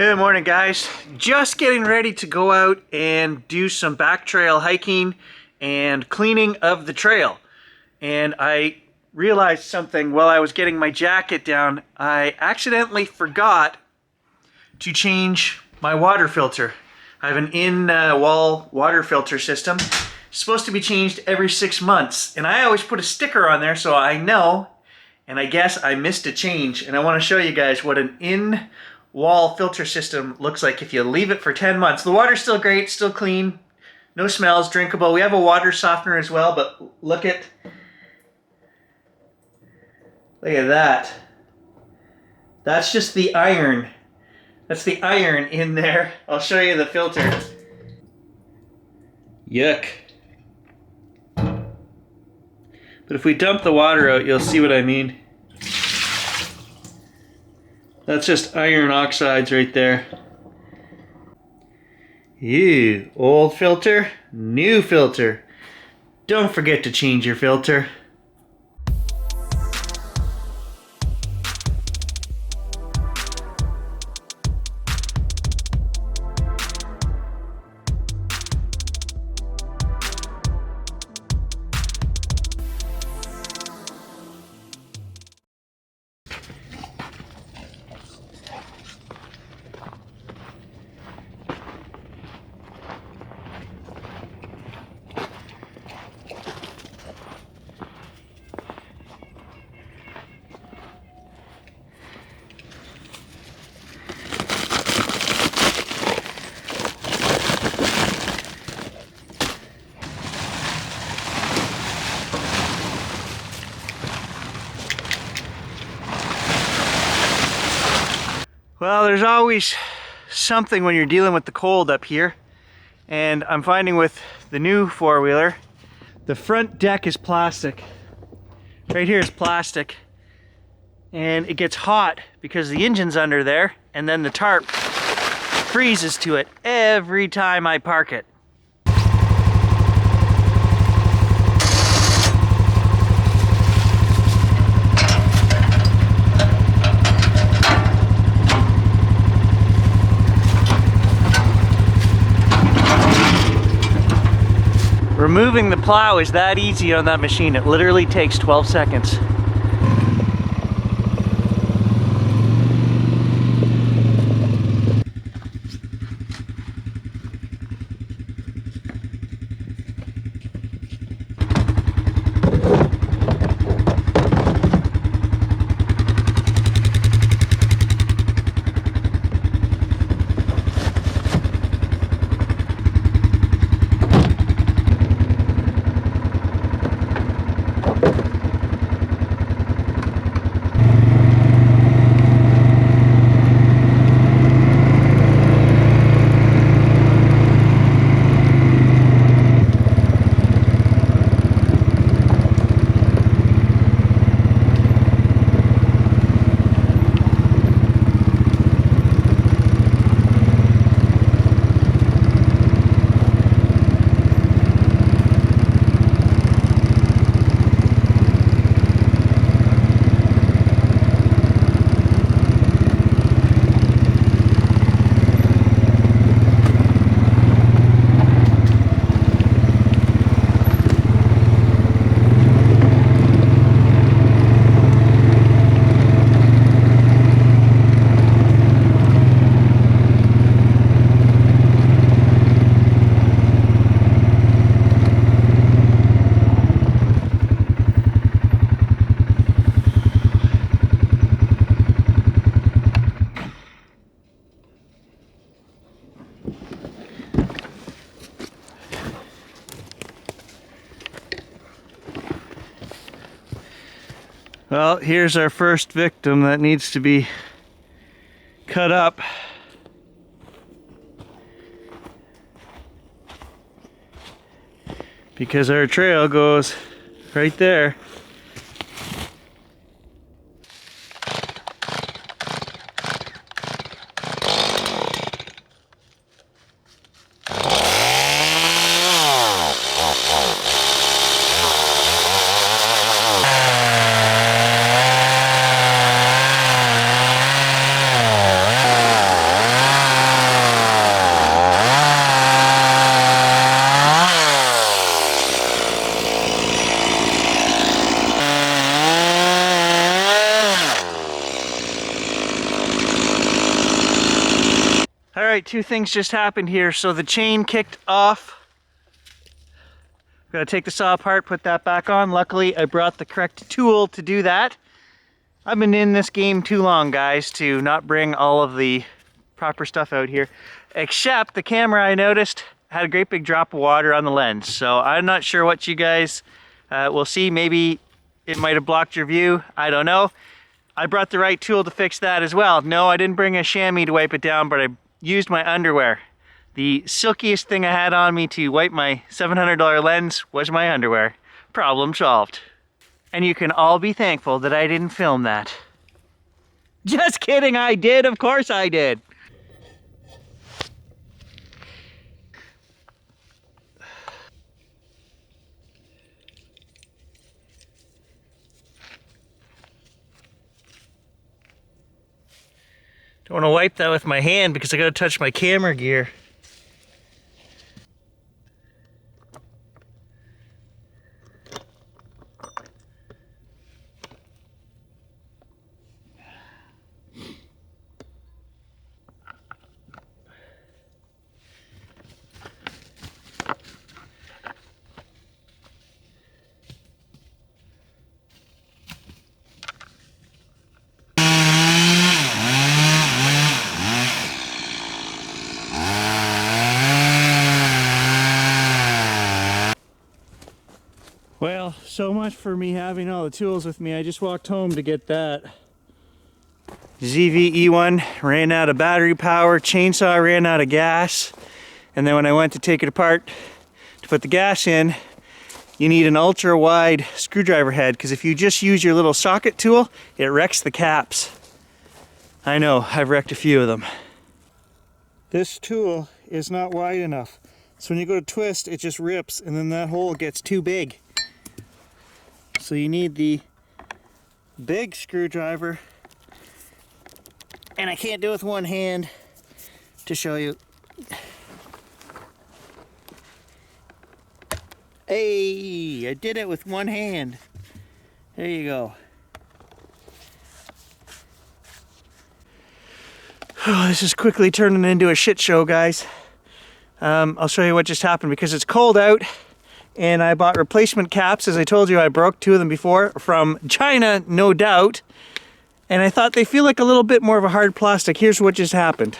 Good morning, guys. Just getting ready to go out and do some back trail hiking and cleaning of the trail. And I realized something while I was getting my jacket down. I accidentally forgot to change my water filter. I have an in-wall water filter system. It's supposed to be changed every 6 months. And I always put a sticker on there so I know. And I guess I missed a change. And I want to show you guys what an in-wall filter system looks like if you leave it for 10 months. The water's still great, still clean, no smells, drinkable. We have a water softener as well, but look at that. That's just the iron. That's the iron in there. I'll show you the filter. Yuck. But if we dump the water out, you'll see what I mean. That's just iron oxides right there. Ew, old filter, new filter. Don't forget to change your filter. Well, there's always something when you're dealing with the cold up here. And I'm finding with the new four-wheeler, the front deck is plastic. Right here is plastic. And it gets hot because the engine's under there, and then the tarp freezes to it every time I park it. Removing the plow is that easy on that machine. It literally takes 12 seconds. Well, here's our first victim that needs to be cut up. Because our trail goes right there. All right, two things just happened here. So the chain kicked off. Gotta take the saw apart, put that back on. Luckily, I brought the correct tool to do that. I've been in this game too long, guys, to not bring all of the proper stuff out here. Except the camera, I noticed, had a great big drop of water on the lens. So I'm not sure what you guys will see. Maybe it might have blocked your view. I don't know. I brought the right tool to fix that as well. No, I didn't bring a chamois to wipe it down, but I used my underwear. The silkiest thing I had on me to wipe my $700 lens was my underwear. Problem solved. And you can all be thankful that I didn't film that. Just kidding, I did. Of course I did. Don't want to wipe that with my hand because I gotta touch my camera gear. Well, so much for me having all the tools with me. I just walked home to get that. ZV-E1 ran out of battery power, chainsaw ran out of gas, and then when I went to take it apart to put the gas in, you need an ultra wide screwdriver head, because if you just use your little socket tool, it wrecks the caps. I know, I've wrecked a few of them. This tool is not wide enough, so when you go to twist, it just rips, and then that hole gets too big. So you need the big screwdriver, and I can't do it with one hand to show you. Hey, I did it with one hand. There you go. Oh, this is quickly turning into a shit show, guys. I'll show you what just happened because it's cold out. And I bought replacement caps. As I told you, I broke two of them before from China, no doubt. And I thought they feel like a little bit more of a hard plastic. Here's what just happened.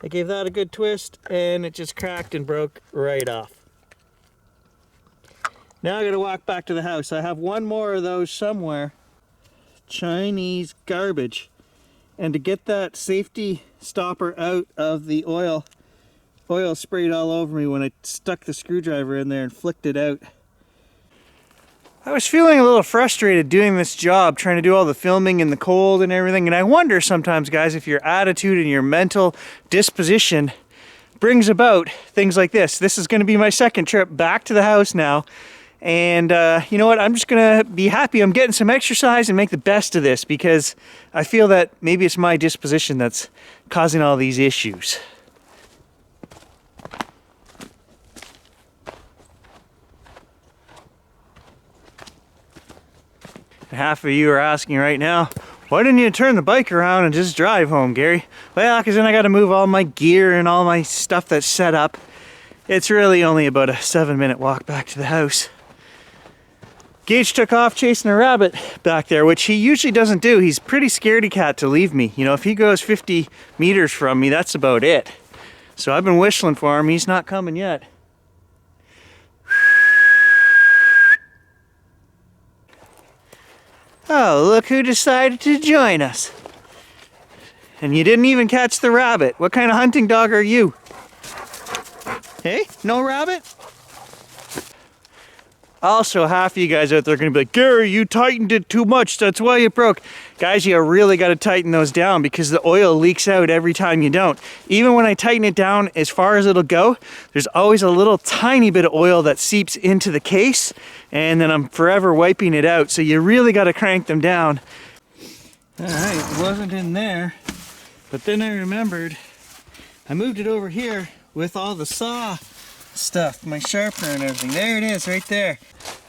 I gave that a good twist and it just cracked and broke right off. Now I gotta walk back to the house. I have one more of those somewhere. Chinese garbage. And to get that safety stopper out of the oil sprayed all over me when I stuck the screwdriver in there and flicked it out. I was feeling a little frustrated doing this job, trying to do all the filming in the cold and everything, and I wonder sometimes, guys, if your attitude and your mental disposition brings about things like this. This is going to be my second trip back to the house now, and you know what, I'm just going to be happy I'm getting some exercise and make the best of this, because I feel that maybe it's my disposition that's causing all these issues. Half of you are asking right now, why didn't you turn the bike around and just drive home, Gary? Well, because then I got to move all my gear and all my stuff that's set up. It's really only about a 7-minute walk back to the house. Gage took off chasing a rabbit back there, which he usually doesn't do. He's pretty scaredy cat to leave me. You know, if he goes 50 meters from me, that's about it. So I've been whistling for him. He's not coming yet. Oh, look who decided to join us. And you didn't even catch the rabbit. What kind of hunting dog are you? Hey, no rabbit? Also, half of you guys out there are going to be like, Gary, you tightened it too much. That's why it broke. Guys, you really got to tighten those down because the oil leaks out every time you don't. Even when I tighten it down as far as it'll go, there's always a little tiny bit of oil that seeps into the case, and then I'm forever wiping it out. So you really got to crank them down. All right, it wasn't in there, but then I remembered I moved it over here with all the saw stuff, my sharpener and everything. There it is, right there.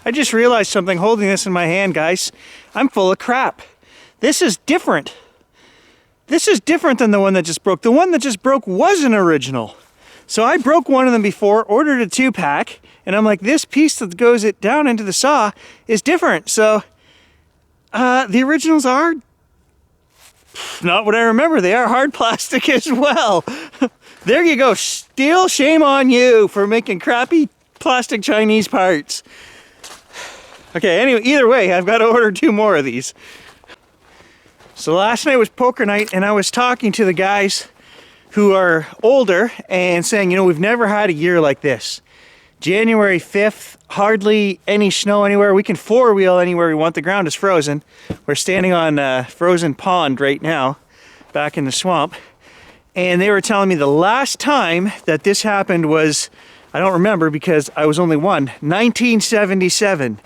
I just realized something holding this in my hand, guys. I'm full of crap. This is different. this is different than the one that just broke. The one that just broke was an original. So I broke one of them before, ordered a 2-pack, and I'm like, this piece that goes it down into the saw is different. So the originals are not what I remember. They are hard plastic as well. There you go. Still shame on you for making crappy plastic Chinese parts. Okay, anyway, either way, I've got to order 2 more of these. So last night was poker night, and I was talking to the guys who are older and saying, you know, we've never had a year like this. January 5th, hardly any snow anywhere. We can 4-wheel anywhere we want. The ground is frozen. We're standing on a frozen pond right now, back in the swamp. And they were telling me the last time that this happened was, I don't remember because I was only 1, 1977.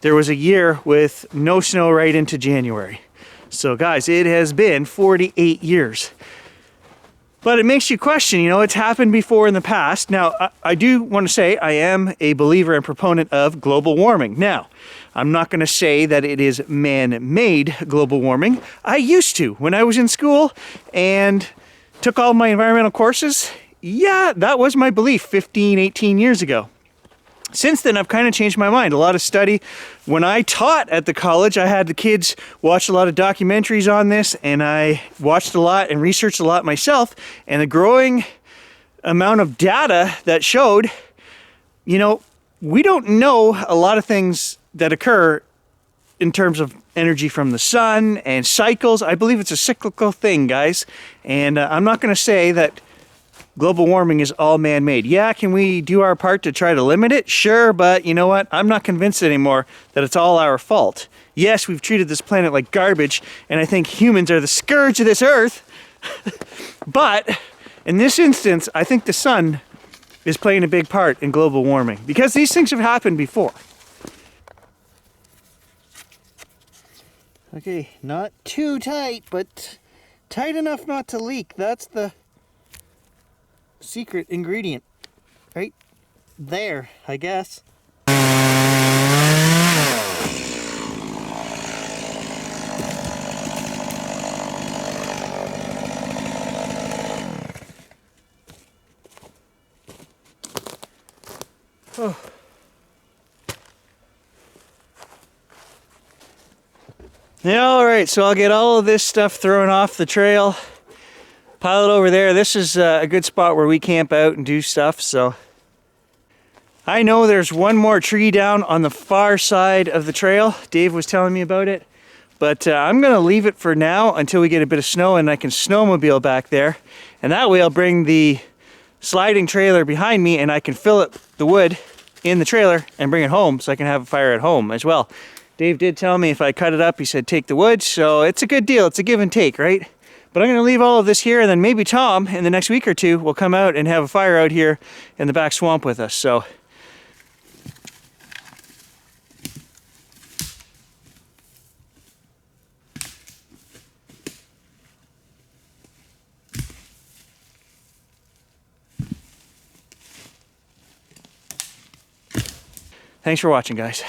There was a year with no snow right into January. So guys, it has been 48 years. But it makes you question, you know, it's happened before in the past. Now, I do want to say I am a believer and proponent of global warming. Now, I'm not going to say that it is man-made global warming. I used to when I was in school and took all my environmental courses. Yeah, that was my belief 15, 18 years ago. Since then, I've kind of changed my mind. A lot of study. When I taught at the college, I had the kids watch a lot of documentaries on this, and I watched a lot and researched a lot myself, and the growing amount of data that showed, you know, we don't know a lot of things that occur in terms of energy from the sun and cycles. I believe it's a cyclical thing, guys, and I'm not going to say that global warming is all man-made. Yeah, can we do our part to try to limit it? Sure, but you know what? I'm not convinced anymore that it's all our fault. Yes, we've treated this planet like garbage, and I think humans are the scourge of this earth. But in this instance, I think the sun is playing a big part in global warming because these things have happened before. Okay, not too tight, but tight enough not to leak. That's the secret ingredient right there, I guess. Oh. Yeah, all right, so I'll get all of this stuff thrown off the trail. Pile it over there. This is a good spot where we camp out and do stuff, so. I know there's one more tree down on the far side of the trail. Dave was telling me about it. But I'm going to leave it for now until we get a bit of snow and I can snowmobile back there. And that way I'll bring the sliding trailer behind me and I can fill up the wood in the trailer and bring it home so I can have a fire at home as well. Dave did tell me if I cut it up, he said take the wood. So it's a good deal. It's a give and take, right? But I'm going to leave all of this here, and then maybe Tom, in the next week or two, will come out and have a fire out here in the back swamp with us. So, thanks for watching, guys.